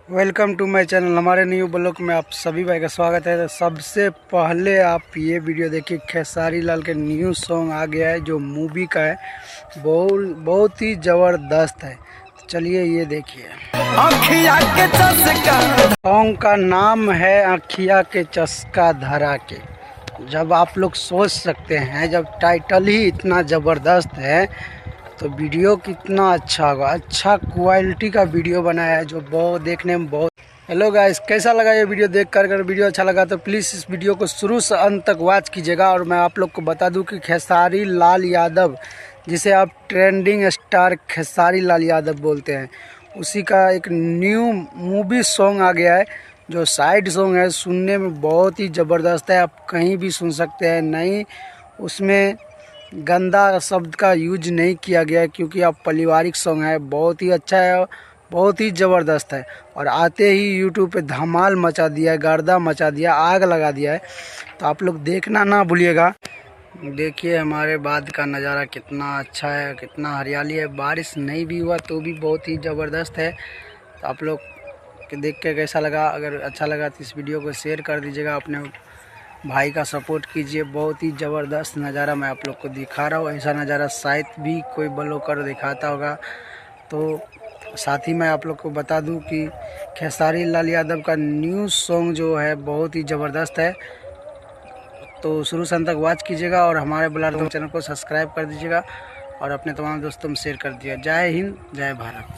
Welcome to my channel. हमारे new blog में आप सभी भाई का स्वागत है। तो सबसे पहले आप ये वीडियो देखिए, खेसारी लाल के न्यू सॉन्ग आ गया है जो मूवी का है। बहुत ही ज़बरदस्त है। तो चलिए ये देखिए। सॉन्ग का नाम है अखिया के चस्का धरा के। जब आप लोग सोच सकते हैं, जब टाइटल ही इतना ज़बरदस्त है तो वीडियो कितना अच्छा होगा। अच्छा क्वालिटी का वीडियो बनाया है जो बहुत देखने में बहुत। हेलो गाइस, कैसा लगा ये वीडियो देख कर? अगर वीडियो अच्छा लगा तो प्लीज़ इस वीडियो को शुरू से अंत तक वॉच कीजिएगा। और मैं आप लोग को बता दूं कि खेसारी लाल यादव, जिसे आप ट्रेंडिंग स्टार खेसारी लाल यादव बोलते हैं, उसी का एक न्यू मूवी सॉन्ग आ गया है जो साइड सॉन्ग है। सुनने में बहुत ही ज़बरदस्त है, आप कहीं भी सुन सकते हैं। नहीं, उसमें गंदा शब्द का यूज नहीं किया गया है क्योंकि अब पारिवारिक सॉन्ग है। बहुत ही अच्छा है, बहुत ही ज़बरदस्त है। और आते ही यूट्यूब पे धमाल मचा दिया है, गर्दा मचा दिया, आग लगा दिया है। तो आप लोग देखना ना भूलिएगा। देखिए हमारे बाद का नज़ारा कितना अच्छा है, कितना हरियाली है। बारिश नहीं भी हुआ तो भी बहुत ही ज़बरदस्त है। तो आप लोग के देख के कैसा लगा? अगर अच्छा लगा तो इस वीडियो को शेयर कर दीजिएगा, अपने भाई का सपोर्ट कीजिए। बहुत ही ज़बरदस्त नज़ारा मैं आप लोग को दिखा रहा हूँ। ऐसा नज़ारा शायद भी कोई ब्लॉगर दिखाता होगा। तो साथ ही मैं आप लोग को बता दूं कि खेसारी लाल यादव का न्यू सॉन्ग जो है बहुत ही ज़बरदस्त है। तो शुरू से अंत तक वॉच कीजिएगा और हमारे ब्लॉग चैनल को सब्सक्राइब कर दीजिएगा और अपने तमाम दोस्तों में शेयर कर दीजिएगा। जय हिंद, जय भारत।